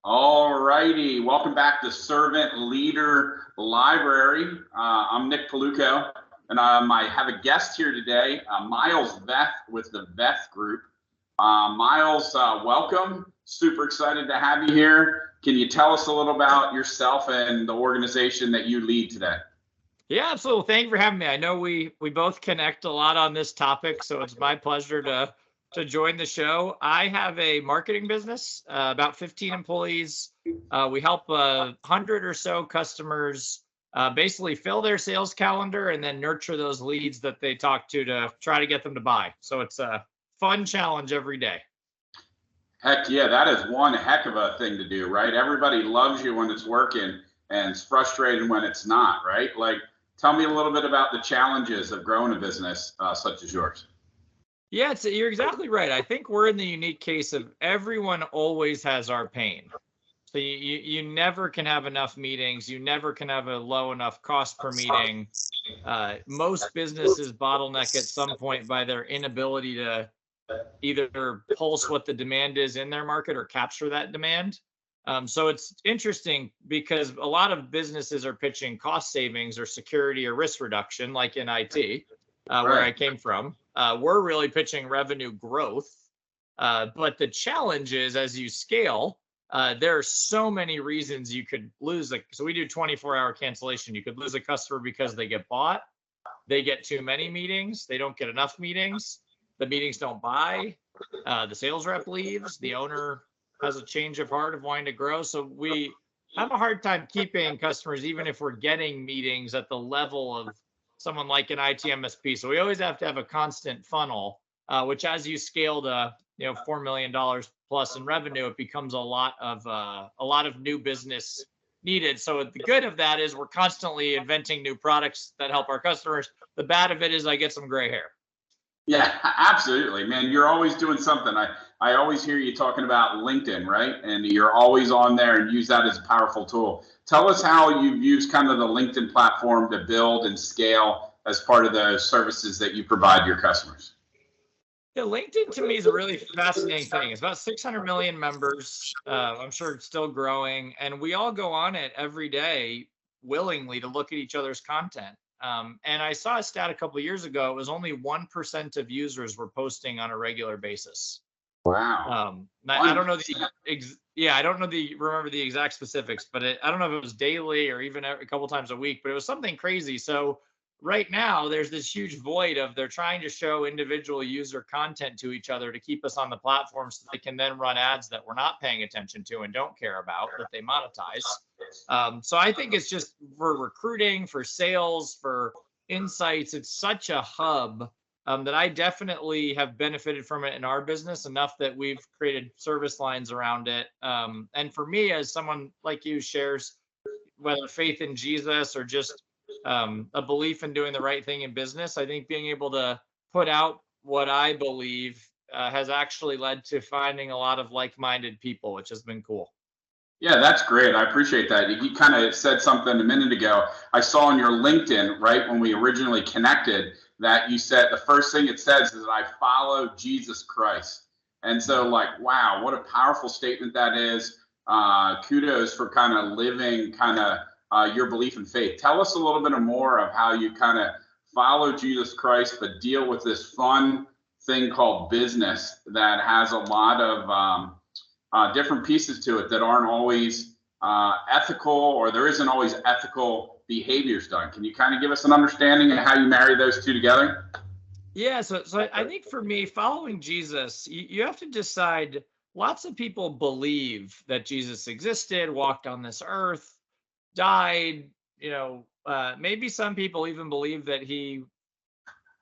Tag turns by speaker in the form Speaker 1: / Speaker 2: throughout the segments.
Speaker 1: All righty, welcome back to Servant Leader Library. I'm Nick Paulukow, and I have a guest here today, Miles Veth with the Veth Group. Miles, welcome. Super excited to have you here. Can you tell us a little about yourself and the organization that you lead today?
Speaker 2: Yeah, absolutely. Thank you for having me. I know we both connect a lot on this topic, so it's my pleasure to join the show. I have a marketing business, about 15 employees. We help 100 or so customers basically fill their sales calendar and then nurture those leads that they talk to try to get them to buy. So it's a fun challenge every day.
Speaker 1: Heck yeah, that is one heck of a thing to do, right? Everybody loves you when it's working and it's frustrating when it's not, right? Like, tell me a little bit about the challenges of growing a business such as yours.
Speaker 2: Yeah, you're exactly right. I think we're in the unique case of everyone always has our pain. So you never can have enough meetings. You never can have a low enough cost per meeting. Most businesses bottleneck at some point by their inability to either pulse what the demand is in their market or capture that demand. So it's interesting because a lot of businesses are pitching cost savings or security or risk reduction, like in IT, where I came from. We're really pitching revenue growth. But the challenge is as you scale, there are so many reasons you could lose. So we do 24-hour cancellation. You could lose a customer because they get bought, they get too many meetings, they don't get enough meetings, the meetings don't buy, the sales rep leaves, the owner has a change of heart of wanting to grow. So we have a hard time keeping customers, even if we're getting meetings at the level of someone like an IT MSP. So we always have to have a constant funnel, which as you scale to $4 million plus in revenue, it becomes a lot of new business needed. So the good of that is we're constantly inventing new products that help our customers. The bad of it is I get some gray hair.
Speaker 1: Yeah, absolutely, man. You're always doing something. I always hear you talking about LinkedIn, right? And you're always on there and use that as a powerful tool. Tell us how you've used kind of the LinkedIn platform to build and scale as part of the services that you provide your customers.
Speaker 2: Yeah, LinkedIn to me is a really fascinating thing. It's about 600 million members. I'm sure it's still growing, and we all go on it every day willingly to look at each other's content. And I saw a stat a couple of years ago. It was only 1% of users were posting on a regular basis.
Speaker 1: Wow.
Speaker 2: I don't know I don't know remember the exact specifics, but I don't know if it was daily or even a couple times a week, but it was something crazy. So right now there's this huge void of they're trying to show individual user content to each other to keep us on the platform so they can then run ads that we're not paying attention to and don't care about that they monetize. So I think it's just for recruiting, for sales, for insights, it's such a hub that I definitely have benefited from it in our business enough that we've created service lines around it. And for me, as someone like you shares, whether faith in Jesus or just a belief in doing the right thing in business, I think being able to put out what I believe has actually led to finding a lot of like-minded people, which has been cool.
Speaker 1: Yeah, that's great. I appreciate that. You kind of said something a minute ago. I saw on your LinkedIn, right, when we originally connected, that you said the first thing it says is that I follow Jesus Christ. And so, like, wow, what a powerful statement that is. Kudos for kind of living kind of your belief in faith. Tell us a little bit more of how you kind of follow Jesus Christ, but deal with this fun thing called business that has a lot of different pieces to it that aren't always ethical, or there isn't always ethical behaviors done. Can you kind of give us an understanding of how you marry those two together?
Speaker 2: Yeah, so I think for me, following Jesus, you have to decide. Lots of people believe that Jesus existed, walked on this earth, died. Maybe some people even believe that he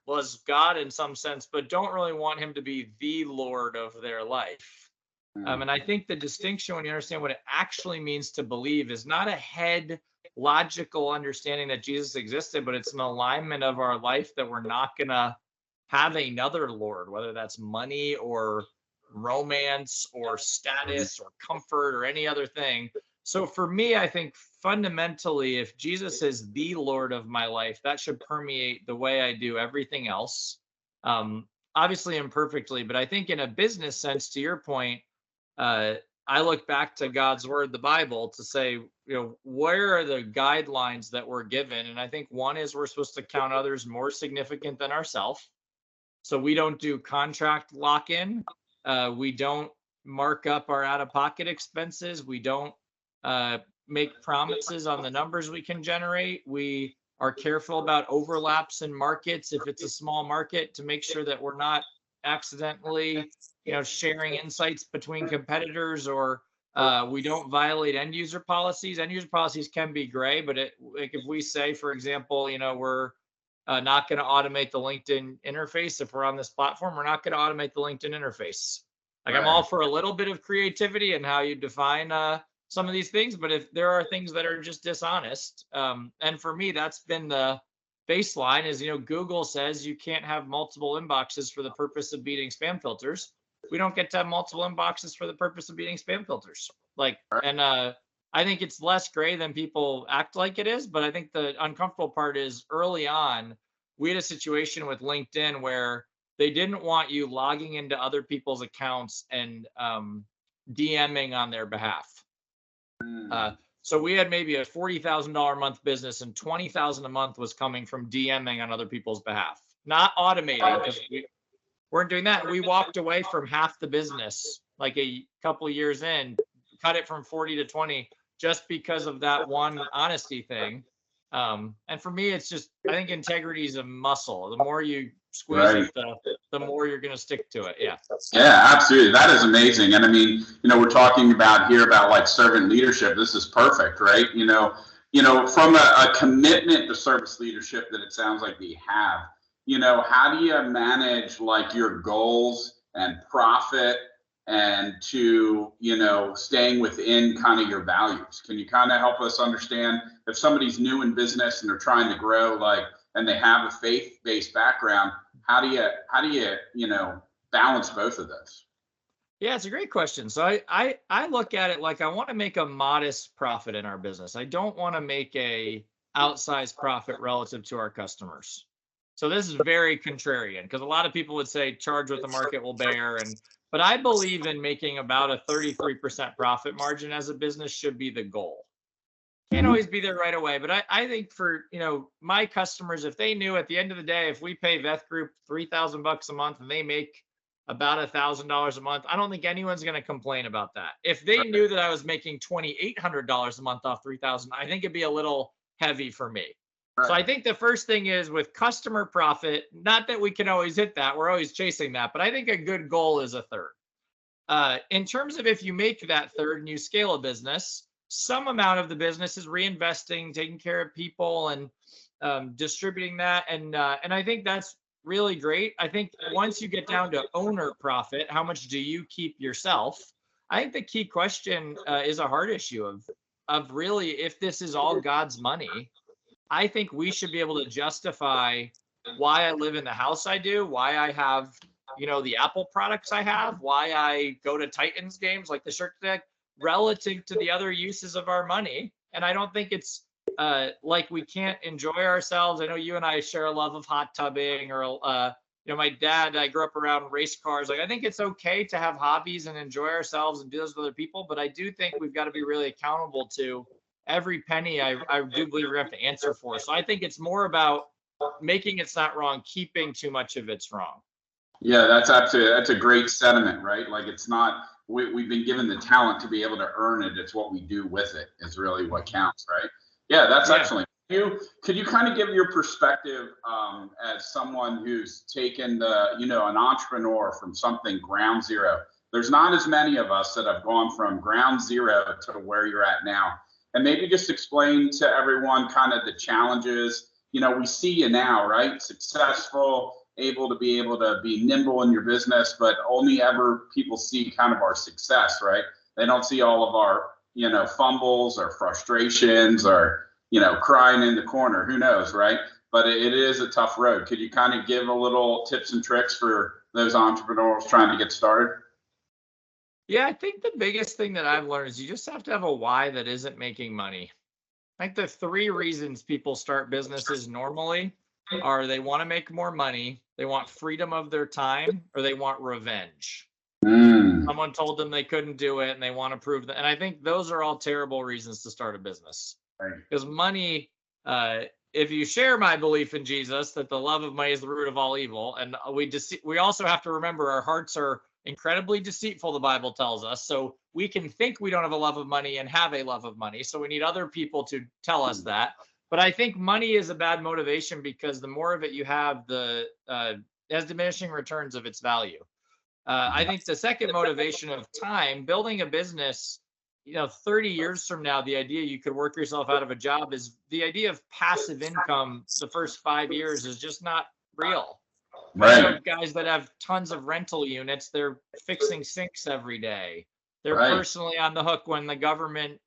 Speaker 2: was God in some sense, but don't really want him to be the Lord of their life. And I think the distinction when you understand what it actually means to believe is not a head logical understanding that Jesus existed, but it's an alignment of our life that we're not going to have another Lord, whether that's money or romance or status or comfort or any other thing. So for me, I think fundamentally, if Jesus is the Lord of my life, that should permeate the way I do everything else. Obviously imperfectly, but I think in a business sense, to your point, I look back to God's word, the Bible, to say, where are the guidelines that we're given? And I think one is we're supposed to count others more significant than ourselves. So we don't do contract lock-in. We don't mark up our out-of-pocket expenses. We don't make promises on the numbers we can generate. We are careful about overlaps in markets if it's a small market, to make sure that we're not accidentally sharing insights between competitors, or we don't violate end user policies. End user policies can be gray, but like if we say, for example, we're not going to automate the LinkedIn interface. If we're on this platform, we're not going to automate the LinkedIn interface. Like, I'm all for a little bit of creativity in how you define some of these things, but if there are things that are just dishonest, and for me, that's been the baseline is, Google says you can't have multiple inboxes for the purpose of beating spam filters. We don't get to have multiple inboxes for the purpose of beating spam filters. And I think it's less gray than people act like it is, but I think the uncomfortable part is early on, we had a situation with LinkedIn where they didn't want you logging into other people's accounts and DMing on their behalf. So we had maybe a $40,000 a month business, and $20,000 a month was coming from DMing on other people's behalf, not automating, because we weren't doing that. We walked away from half the business, like a couple of years in, cut it from 40 to 20, just because of that one honesty thing. And for me, it's just, I think integrity is a muscle. The more you squeeze it, the more you're going to stick to it. Yeah.
Speaker 1: Yeah, absolutely. That is amazing. And I mean, we're talking about like servant leadership. This is perfect, right? From a commitment to service leadership that it sounds like we have, how do you manage like your goals and profit, and to, staying within kind of your values? Can you kind of help us understand, if somebody's new in business and they're trying to grow, and they have a faith-based background, how do you, balance both of those?
Speaker 2: Yeah, it's a great question. So I look at it like, I want to make a modest profit in our business. I don't want to make a outsized profit relative to our customers. So this is very contrarian, because a lot of people would say charge what the market will bear, but I believe in making about a 33% profit margin as a business should be the goal. Can't always be there right away, but I think for my customers, if they knew at the end of the day, if we pay Veth Group $3,000 a month and they make about $1,000 a month, I don't think anyone's going to complain about that. If they knew that I was making $2,800 a month off $3,000, I think it'd be a little heavy for me. Right. So I think the first thing is with customer profit, not that we can always hit that, we're always chasing that, but I think a good goal is a third. In terms of if you make that third and you scale a business, some amount of the business is reinvesting, taking care of people, and distributing that. And I think that's really great. I think once you get down to owner profit, how much do you keep yourself? I think the key question is a hard issue of really, if this is all God's money, I think we should be able to justify why I live in the house I do, why I have, the Apple products I have, why I go to Titans games like the shirt deck, relative to the other uses of our money. And I don't think it's like we can't enjoy ourselves. I know you and I share a love of hot tubbing, or my dad, I grew up around race cars. Like, I think it's okay to have hobbies and enjoy ourselves and do those with other people, but I do think we've got to be really accountable to every penny I do believe we have to answer for. So I think it's more about making it's not wrong, keeping too much of it's wrong.
Speaker 1: Yeah, that's a great sentiment, right? Like, it's not, we've been given the talent to be able to earn it. It's what we do with it is really what counts, right? Yeah, that's excellent. Could you kind of give your perspective as someone who's taken an entrepreneur from something ground zero? There's not as many of us that have gone from ground zero to where you're at now. And maybe just explain to everyone kind of the challenges. We see you now, right? Successful, able to be nimble in your business, but only ever people see kind of our success, right? They don't see all of our, fumbles or frustrations or, crying in the corner, who knows, right? But it is a tough road. Could you kind of give a little tips and tricks for those entrepreneurs trying to get started?
Speaker 2: Yeah, I think the biggest thing that I've learned is you just have to have a why that isn't making money. I think the three reasons people start businesses normally are they want to make more money, they want freedom of their time, or they want revenge. Someone told them they couldn't do it and they want to prove that. And I think those are all terrible reasons to start a business.
Speaker 1: Right.
Speaker 2: Because money, if you share my belief in Jesus, that the love of money is the root of all evil, and we also have to remember our hearts are incredibly deceitful, the Bible tells us. So we can think we don't have a love of money and have a love of money. So we need other people to tell us that. But I think money is a bad motivation because the more of it you have, the has diminishing returns of its value. I think the second motivation of time, building a business, 30 years from now, the idea you could work yourself out of a job is the idea of passive income. The first 5 years is just not real.
Speaker 1: Right.
Speaker 2: I know guys that have tons of rental units. They're fixing sinks every day. They're
Speaker 1: Right.
Speaker 2: personally on the hook when the government,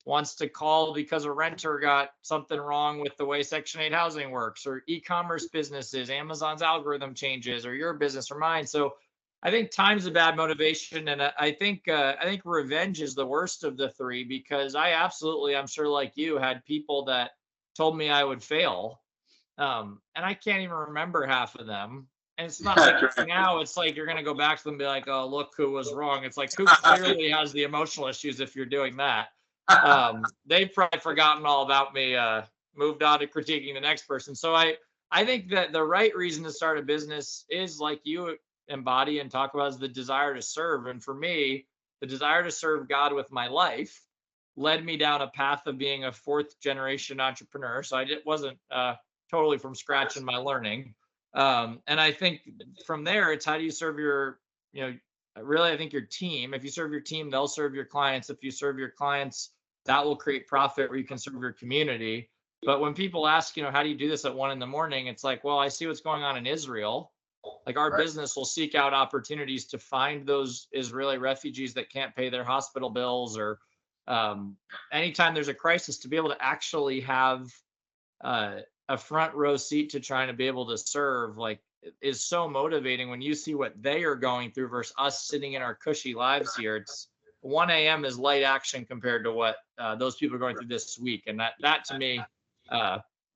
Speaker 2: wants to call because a renter got something wrong with the way Section 8 housing works, or e-commerce businesses, Amazon's algorithm changes, or your business or mine. So I think time's a bad motivation. And I think revenge is the worst of the three, because I'm sure like you, had people that told me I would fail. And I can't even remember half of them. And it's not like now it's like you're going to go back to them and be like, oh, look who was wrong. It's like, who clearly has the emotional issues if you're doing that. They've probably forgotten all about me, moved on to critiquing the next person. So I think that the right reason to start a business is, like you embody and talk about, is the desire to serve. And for me, the desire to serve God with my life led me down a path of being a fourth generation entrepreneur. So I wasn't totally from scratch in my learning. And I think from there, it's how do you serve your, really, I think your team. If you serve your team, they'll serve your clients. If you serve your clients, that will create profit where you can serve your community. But when people ask, how do you do this at 1 a.m? It's like, well, I see what's going on in Israel. Like our business will seek out opportunities to find those Israeli refugees that can't pay their hospital bills, or anytime there's a crisis, to be able to actually have a front row seat to trying to be able to serve, like, is so motivating when you see what they are going through versus us sitting in our cushy lives here. It's 1 a.m. is light action compared to what those people are going through this week. And that to me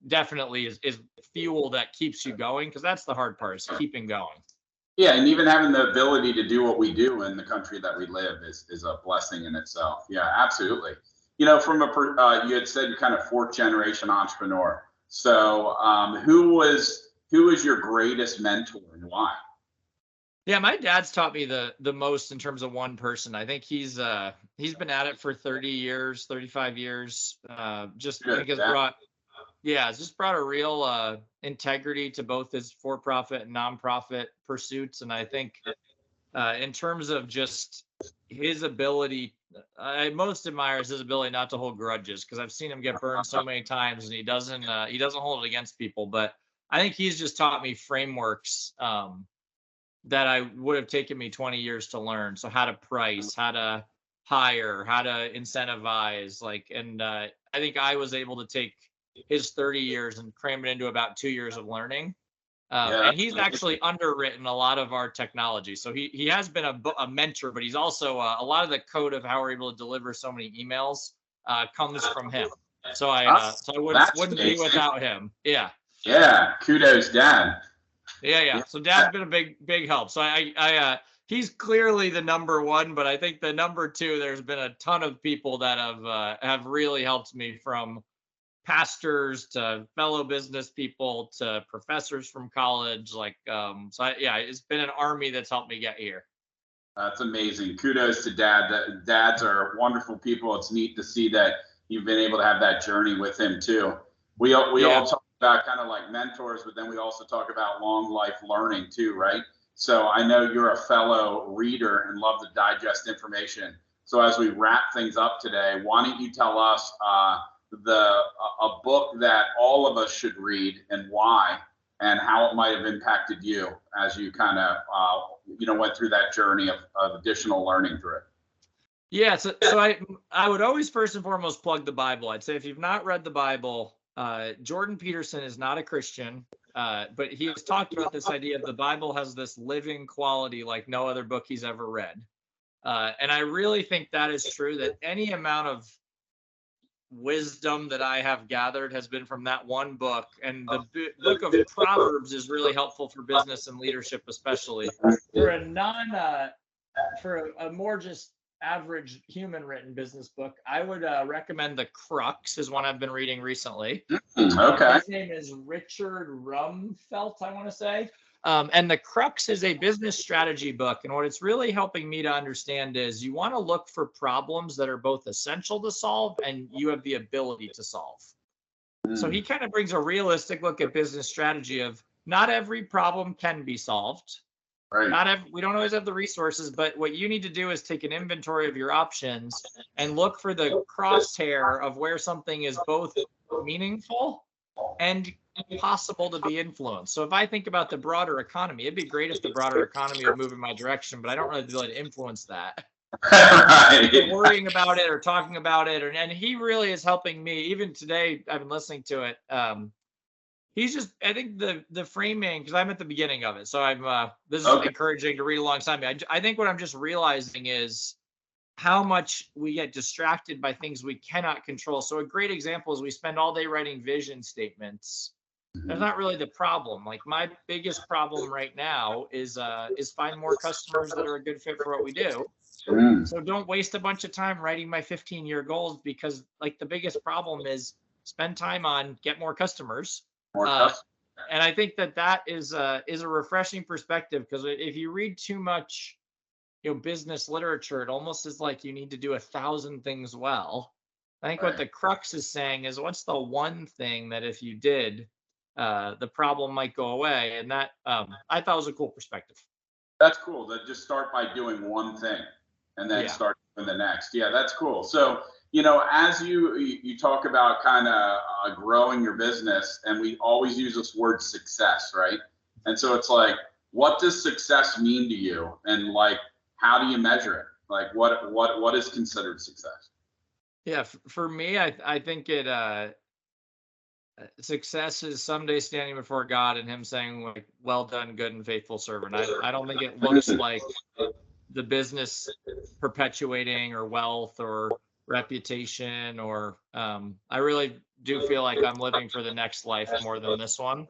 Speaker 2: definitely is fuel that keeps you going, because that's the hard part, is keeping going.
Speaker 1: Yeah, and even having the ability to do what we do in the country that we live is a blessing in itself. Yeah, absolutely. From you had said you're kind of fourth generation entrepreneur. So who was your greatest mentor and why?
Speaker 2: Yeah, my dad's taught me the most in terms of one person. I think he's been at it for 30 years, 35 years. Just I think it's brought a real integrity to both his for-profit and nonprofit pursuits. And I think in terms of just his ability, I most admire his ability not to hold grudges, because I've seen him get burned so many times, and he doesn't hold it against people. But I think he's just taught me frameworks that I would have taken me 20 years to learn. So how to price, how to hire, how to incentivize, and I think I was able to take his 30 years and cram it into about 2 years of learning. And he's actually underwritten a lot of our technology. So he has been a mentor, but he's also a lot of the code of how we're able to deliver so many emails comes from him. So I wouldn't be without him. Yeah.
Speaker 1: Yeah. Kudos, Dad.
Speaker 2: Yeah. So Dad's been a big help. So he's clearly the number one, but I think the number two, there's been a ton of people that have really helped me, from pastors to fellow business people to professors from college. It's been an army that's helped me get here.
Speaker 1: That's amazing. Kudos to Dad. Dads are wonderful people. It's neat to see that you've been able to have that journey with him too. We all talk about kind of like mentors, but then we also talk about long life learning too, right? So I know you're a fellow reader and love to digest information. So as we wrap things up today, why don't you tell us a book that all of us should read and why, and how it might have impacted you as you kind of went through that journey of additional learning through it.
Speaker 2: Yeah, so I would always first and foremost plug the Bible. I'd say if you've not read the Bible, Jordan Peterson is not a Christian, but he has talked about this idea of the Bible has this living quality like no other book he's ever read. And I really think that is true, that any amount of wisdom that I have gathered has been from that one book. And the book of Proverbs is really helpful for business and leadership, especially. For a for a more just average human written business book, I would recommend The Crux is one I've been reading recently.
Speaker 1: Okay.
Speaker 2: His name is Richard Rumfelt, I want to say. And The Crux is a business strategy book. And what it's really helping me to understand is you want to look for problems that are both essential to solve and you have the ability to solve. So he kind of brings a realistic look at business strategy of not every problem can be solved.
Speaker 1: Right.
Speaker 2: We don't always have the resources, but what you need to do is take an inventory of your options and look for the crosshair of where something is both meaningful and possible to be influenced. So if I think about the broader economy, it'd be great if the broader economy would move in my direction, but I don't really be able to influence that.
Speaker 1: Right.
Speaker 2: Worrying about it or talking about it, and he really is helping me. Even today, I've been listening to it. He's just, I think the framing, because I'm at the beginning of it, so I'm this is encouraging to read alongside me. I think what I'm just realizing is how much we get distracted by things we cannot control. So a great example is we spend all day writing vision statements. That's not really the problem. Like my biggest problem right now is find more customers that are a good fit for what we do. So don't waste a bunch of time writing my 15-year goals, because like the biggest problem is spend time on get more customers. And I think that is a refreshing perspective, because if you read too much, business literature, it almost is like you need to do 1,000 things well. I think what The Crux is saying is what's the one thing that if you did, the problem might go away. And that I thought was a cool perspective.
Speaker 1: That's cool. That just start by doing one thing and then start doing the next. Yeah, that's cool. So, as you talk about kind of growing your business, and we always use this word success, right? And so it's like, what does success mean to you? And like, how do you measure it? Like, what is considered success?
Speaker 2: Yeah, for me, I think success is someday standing before God and him saying, like, well done, good and faithful servant. I don't think it looks like the business perpetuating or wealth or reputation or I really do feel like I'm living for the next life more than this one.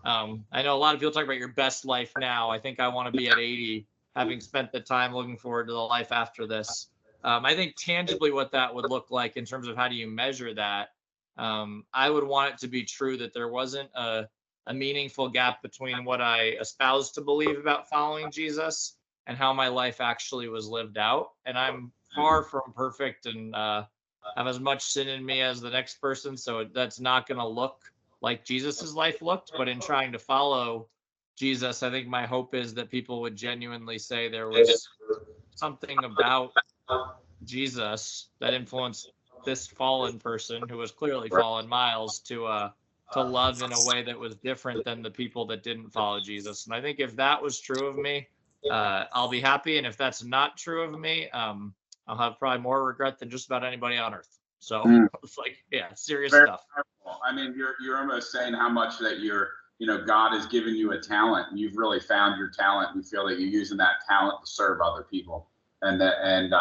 Speaker 2: I know a lot of people talk about your best life now. I think I want to be at 80, having spent the time looking forward to the life after this. I think tangibly what that would look like in terms of how do you measure that, I would want it to be true that there wasn't a meaningful gap between what I espoused to believe about following Jesus and how my life actually was lived out. And I'm far from perfect and have as much sin in me as the next person. So that's not going to look like Jesus's life looked. But in trying to follow Jesus, I think my hope is that people would genuinely say there was something about Jesus that influenced this fallen person, who was clearly fallen, Miles, to love in a way that was different than the people that didn't follow Jesus. And I think if that was true of me, I'll be happy. And if that's not true of me, I'll have probably more regret than just about anybody on earth. So it's like, serious stuff.
Speaker 1: Powerful. I mean, you're almost saying how much that God has given you a talent, and you've really found your talent, and you feel that you're using that talent to serve other people. And at an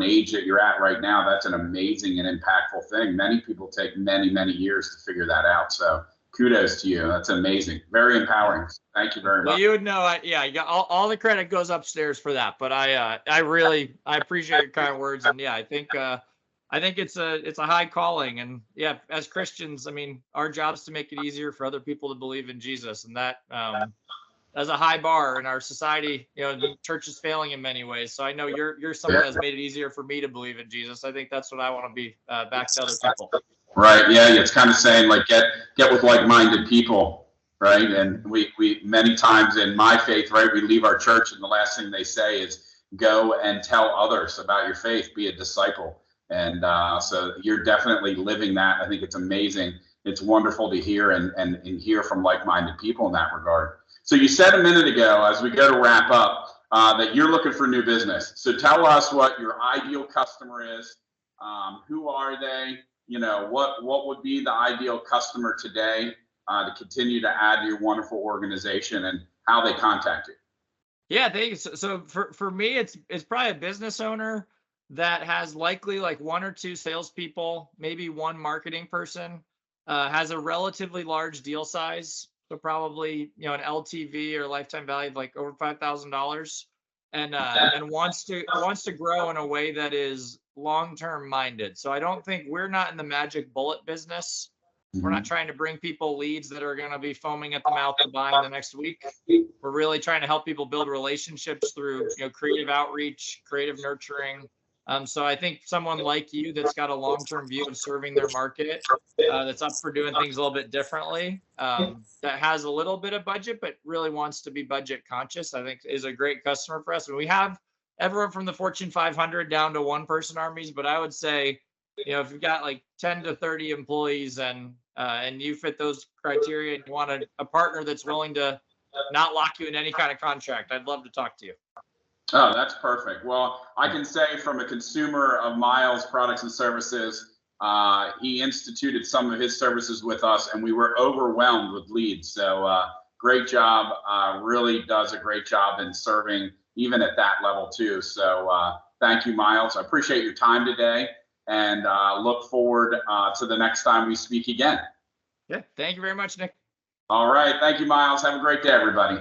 Speaker 1: age that you're at right now, that's an amazing and impactful thing. Many people take many, many years to figure that out. So kudos to you. That's amazing. Very empowering. Thank you very much.
Speaker 2: Well, you would know, you got all the credit goes upstairs for that. But I appreciate your kind words, and I think it's a high calling, and as Christians, I mean, our job is to make it easier for other people to believe in Jesus, and that that's a high bar in our society. The church is failing in many ways. So I know you're someone that's made it easier for me to believe in Jesus. I think that's what I want to be back to other people.
Speaker 1: Right. Yeah. It's kind of saying like get with like-minded people, right? And we many times in my faith, right, we leave our church and the last thing they say is go and tell others about your faith, be a disciple. And so you're definitely living that. I think it's amazing. It's wonderful to hear and hear from like-minded people in that regard. So you said a minute ago, as we go to wrap up, that you're looking for new business. So tell us what your ideal customer is. Who are they? What would be the ideal customer today to continue to add to your wonderful organization, and how they contact you?
Speaker 2: Yeah, thanks. So for me, it's probably a business owner that has likely like one or two salespeople, maybe one marketing person, has a relatively large deal size, So probably, an LTV or lifetime value of like over $5,000, and wants to grow in a way that is long-term minded. So I don't think we're not in the magic bullet business. We're not
Speaker 1: Mhm.
Speaker 2: trying to bring people leads that are going to be foaming at the mouth to buy in the next week. We're really trying to help people build relationships through, creative outreach, creative nurturing. So I think someone like you that's got a long-term view of serving their market, that's up for doing things a little bit differently, that has a little bit of budget, but really wants to be budget conscious, I think is a great customer for us. And we have everyone from the Fortune 500 down to one person armies, but I would say, if you've got like 10 to 30 employees and you fit those criteria and you want a partner that's willing to not lock you in any kind of contract, I'd love to talk to you.
Speaker 1: Oh, that's perfect. Well, I can say from a consumer of Miles products and services, he instituted some of his services with us, and we were overwhelmed with leads. So great job. Really does a great job in serving even at that level too. So thank you, Miles. I appreciate your time today, and look forward to the next time we speak again.
Speaker 2: Yeah, thank you very much, Nick.
Speaker 1: All right. Thank you, Miles. Have a great day, everybody.